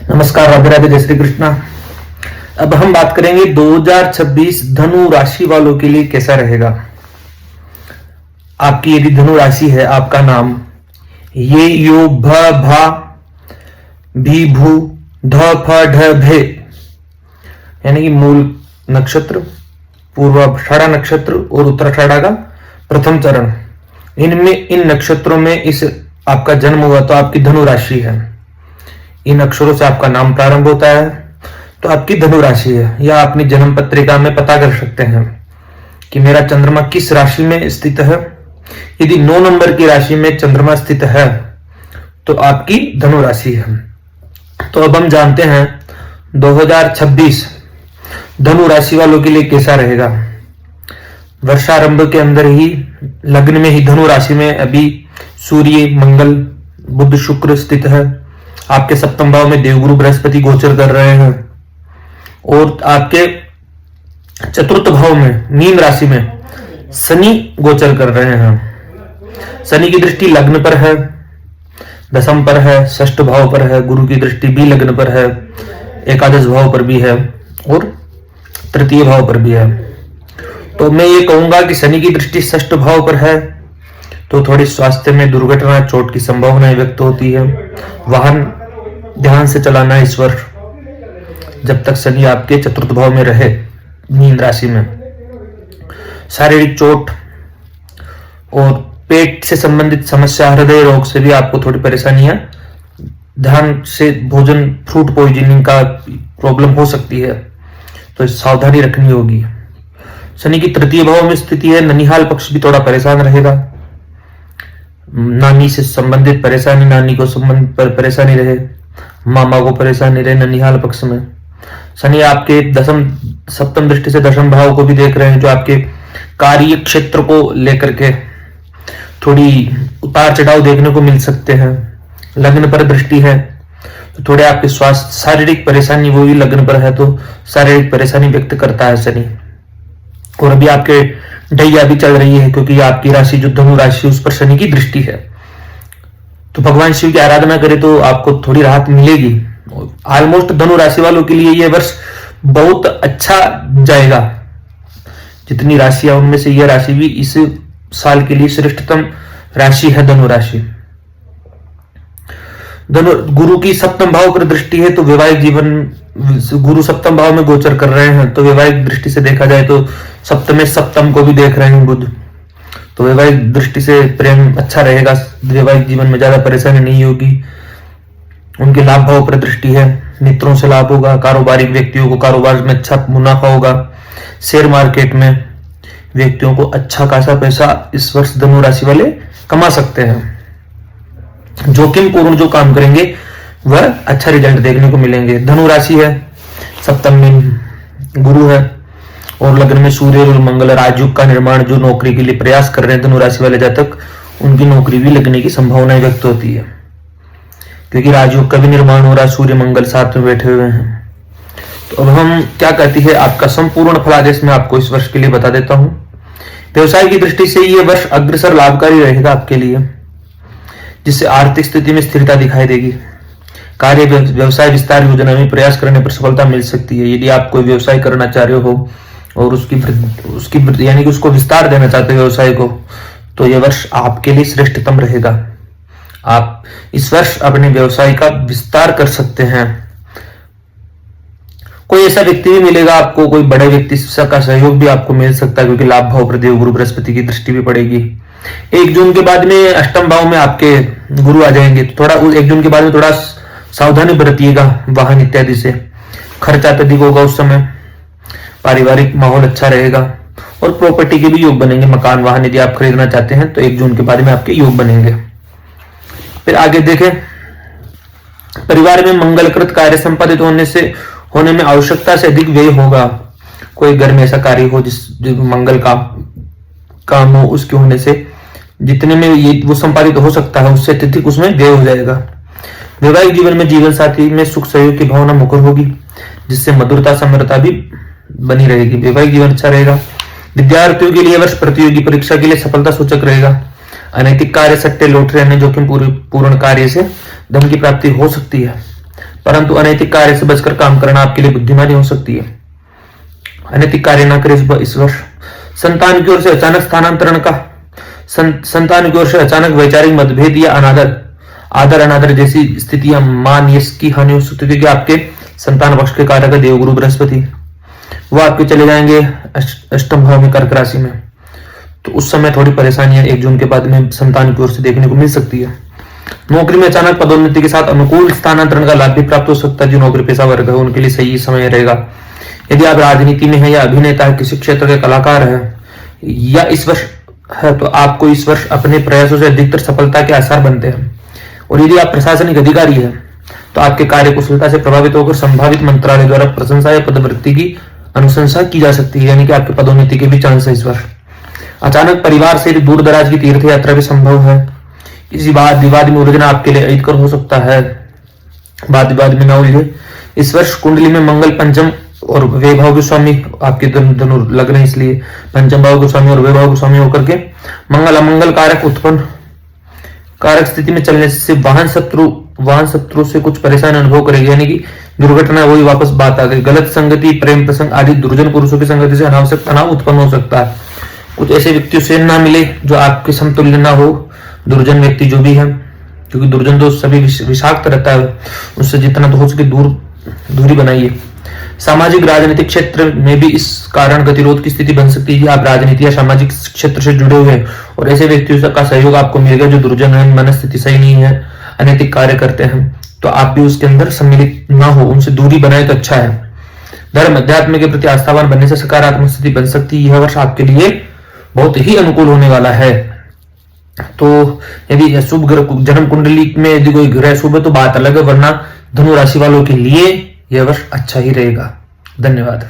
नमस्कार, राधे राधे, जय श्री कृष्णा। अब हम बात करेंगे 2026 धनु राशि वालों के लिए कैसा रहेगा। आपकी यदि धनु राशि है, आपका नाम ये यो भ भा भी भू ध फ ढ भे यानी कि मूल नक्षत्र, पूर्वाषाढ़ा नक्षत्र और उत्तराषाढ़ा का प्रथम चरण, इन नक्षत्रों में इस आपका जन्म हुआ तो आपकी धनु राशि है। इन अक्षरों से आपका नाम प्रारंभ होता है तो आपकी धनु राशि है। या अपनी जन्म पत्रिका में पता कर सकते हैं कि मेरा चंद्रमा किस राशि में स्थित है। यदि 9 नंबर की राशि में चंद्रमा स्थित है तो आपकी धनु राशि है। तो अब हम जानते हैं 2026 धनु राशि वालों के लिए कैसा रहेगा। वर्षारंभ के अंदर ही लग्न में ही धनु राशि में अभी सूर्य, मंगल, बुध, शुक्र स्थित है। आपके सप्तम भाव में देवगुरु बृहस्पति गोचर कर रहे हैं और आपके चतुर्थ भाव में मीन राशि में शनि गोचर कर रहे हैं। शनि की दृष्टि लग्न पर है, दशम पर है, षष्ठ भाव पर है। गुरु की दृष्टि भी लग्न पर है, एकादश भाव पर भी है और तृतीय भाव पर भी है। तो मैं ये कहूंगा कि शनि की दृष्टि षष्ठ भाव पर है तो थोड़ी स्वास्थ्य में दुर्घटना, चोट की संभावनाएं व्यक्त होती है। वाहन ध्यान से चलाना इस वर्ष, जब तक शनि आपके चतुर्थ भाव में रहे मीन राशि में। शारीरिक चोट और पेट से संबंधित समस्या, हृदय रोग से भी आपको थोड़ी परेशानियां, ध्यान से भोजन, फ्रूट पॉइजनिंग का प्रॉब्लम हो सकती है, तो सावधानी रखनी होगी। शनि की तृतीय भाव में स्थिति है, ननिहाल पक्ष भी थोड़ा परेशान रहेगा। नानी से संबंधित परेशानी, नानी को संबंधित परेशानी रहे, मामा को परेशानी रहे ननिहाल पक्ष में। शनि आपके सप्तम दृष्टि से दशम भाव को भी देख रहे हैं, जो आपके कार्य क्षेत्र को लेकर के थोड़ी उतार चढ़ाव देखने को मिल सकते हैं। लग्न पर दृष्टि है तो थोड़े आपके स्वास्थ्य, शारीरिक परेशानी, वो भी लग्न पर है तो शारीरिक परेशानी व्यक्त करता है शनि। और अभी आपके ढैया भी चल रही है क्योंकि आपकी राशि जो धनु राशि, उस पर शनि की दृष्टि है। तो भगवान शिव की आराधना करें तो आपको थोड़ी राहत मिलेगी। ऑलमोस्ट धनु राशि वालों के लिए यह वर्ष बहुत अच्छा जाएगा। जितनी राशियां, उनमें से यह राशि भी इस साल के लिए श्रेष्ठतम राशि है, धनु राशि। गुरु की सप्तम भाव पर दृष्टि है तो वैवाहिक जीवन, गुरु सप्तम भाव में गोचर कर रहे हैं तो वैवाहिक दृष्टि से देखा जाए तो सप्तम को भी देख रहे हैं बुध, तो वैवाहिक दृष्टि से प्रेम अच्छा रहेगा। वैवाहिक जीवन में ज्यादा परेशानी नहीं होगी। उनके लाभ भाव पर दृष्टि है, मित्रों से लाभ होगा। कारोबारी व्यक्तियों को कारोबार में अच्छा मुनाफा होगा। शेयर मार्केट में व्यक्तियों को अच्छा खासा पैसा इस वर्ष धनु राशि वाले कमा सकते हैं। जोखिम पूर्ण जो काम करेंगे वह अच्छा रिजल्ट देखने को मिलेंगे। धनु राशि है, सप्तम में गुरु है और लग्न में सूर्य और मंगल। राजयोग का निर्माण, जो नौकरी के लिए प्रयास कर रहे हैं धनु राशि वाले जातक, उनकी नौकरी भी लगने की संभावनाएं व्यक्त होती है क्योंकि राजयोग का भी निर्माण हो रहा है, सूर्य मंगल साथ में बैठे हुए हैं। तो अब हम क्या कहती है, आपका संपूर्ण फलादेश में आपको इस वर्ष के लिए बता देता हूं। व्यवसाय की दृष्टि से यह वर्ष अग्रसर लाभकारी रहेगा आपके लिए, जिससे आर्थिक स्थिति में स्थिरता दिखाई देगी। कार्य व्यवसाय विस्तार योजना में प्रयास करने पर सफलता मिल सकती है। यदि आप कोई व्यवसाय करना चाह रहे हो और उसकी यानी कि उसको विस्तार देना चाहते हो व्यवसाय को, तो यह वर्ष आपके लिए श्रेष्ठतम रहेगा। आप इस वर्ष अपने व्यवसाय का विस्तार कर सकते हैं। कोई ऐसा व्यक्ति भी मिलेगा आपको, कोई बड़े व्यक्ति का सहयोग भी आपको मिल सकता है क्योंकि लाभ भाव पर देवगुरु बृहस्पति की दृष्टि भी पड़ेगी। 1 जून के बाद में अष्टम भाव में आपके गुरु आ जाएंगे तो थोड़ा 1 जून के बाद में थोड़ा सावधानी बरतिएगा। वाहन इत्यादि से खर्चा अत्यधिक होगा उस समय। पारिवारिक माहौल अच्छा रहेगा और प्रॉपर्टी के भी योग बनेंगे। मकान, वाहन यदि आप खरीदना चाहते हैं तो 1 जून के बाद में आपके योग बनेंगे। फिर आगे देखें, परिवार में मंगलकृत कार्य संपादित होने में आवश्यकता से अधिक व्यय होगा। कोई घर में ऐसा कार्य हो जो मंगल का काम हो, उसके होने से जितने में ये वो संपादित हो सकता है उससे अत्यधिक उसमें व्यय हो जाएगा। वैवाहिक जीवन में जीवन साथी में सुख सहयोग की भावना मुखर होगी, जिससे मधुरता, समरता भी बनी रहेगी। वैवाहिक जीवन अच्छा रहेगा। विद्यार्थियों के लिए वर्ष प्रतियोगी परीक्षा के लिए सफलता सूचक रहेगा। अनैतिक कार्य, सट्टे, लॉटरी, अन्य जोखिम पूर्ण कार्य से धन की प्राप्ति हो सकती है। परंतु अनैतिक कार्य से बचकर काम करना आपके लिए बुद्धिमानी हो सकती है। अनैतिक कार्य न करें इस वर्ष। संतान की ओर से अचानक स्थानांतरण का संतान की ओर से अचानक वैचारिक मतभेद या आदर अनादर जैसी स्थितियां, मान यश की हानि हो सकती है कि आपके संतान पक्ष के कारक देवगुरु बृहस्पति वो आपके चले जाएंगे अष्टम भाव में कर्क राशि में। तो उस समय थोड़ी परेशानियां 1 जून के बाद में संतान की ओर से देखने को मिल सकती है। नौकरी में अचानक पदोन्नति के साथ अनुकूल स्थानांतरण का लाभ भी प्राप्त हो सकता है। जो नौकरी पेशा वर्ग है उनके लिए सही समय रहेगा। यदि आप राजनीति में है या अभिनेता है, किसी क्षेत्र के कलाकार है या इस वर्ष है, तो आपको इस वर्ष अपने प्रयासों से अधिकतर सफलता के आसार बनते हैं। और यदि आप प्रशासनिक अधिकारी है तो आपके कार्य कुशलता से प्रभावित होकर संभावित मंत्रालय द्वारा प्रशंसा या पदवृत्ति की अनुशंसा की जा सकती है, यानी कि आपके पदोन्नति के भी चांस है इस वर्ष। अचानक परिवार से दूर दराज की तीर्थ यात्रा भी संभव है। किसी वाद विवाद में उलझना आपके लिए अहितकर हो सकता है। वाद विवाद में न उलझे। इस वर्ष कुंडली में मंगल पंचम और वैभव के स्वामी आपके धनु लग रहे हैं, इसलिए पंचम भाव के स्वामी और वैभव के स्वामी होकर के मंगल अमंगल कारक स्थिति में चलने से वाहन शत्रु से कुछ परेशानी अनुभव करेगी, यानी कि दुर्घटना वही वापस बात आ गई। गलत संगति, प्रेम प्रसंग आदि दुर्जन पुरुषों की संगति से अनावश्यक तनाव उत्पन्न हो सकता है। कुछ ऐसे व्यक्तियों से ना मिले जो आपके समतुल्य ना हो, दुर्जन व्यक्ति जो भी है, क्योंकि दुर्जन तो सभी विषाक्त रहता है, उससे जितना तो हो सके दूरी बनाइए। सामाजिक राजनीतिक क्षेत्र में भी इस कारण गतिरोध की स्थिति बन सकती है। आप राजनीति या सामाजिक क्षेत्र से जुड़े हुए हैं और ऐसे व्यक्तियों का सहयोग आपको मिलेगा जो दुर्जन है, मनस्थिति सही नहीं है, अनैतिक कार्य करते हैं, तो आप भी उसके अंदर सम्मिलित ना हो, उनसे दूरी बनाए तो अच्छा है। धर्म अध्यात्म के प्रति आस्थावान बनने से सकारात्मक स्थिति बन सकती है। यह वर्ष आपके लिए बहुत ही अनुकूल होने वाला है। तो यदि शुभ जन्म कुंडली में यदि कोई ग्रह शुभ है तो बात अलग है, वरना धनु राशि वालों के लिए यह वर्ष अच्छा ही रहेगा। धन्यवाद।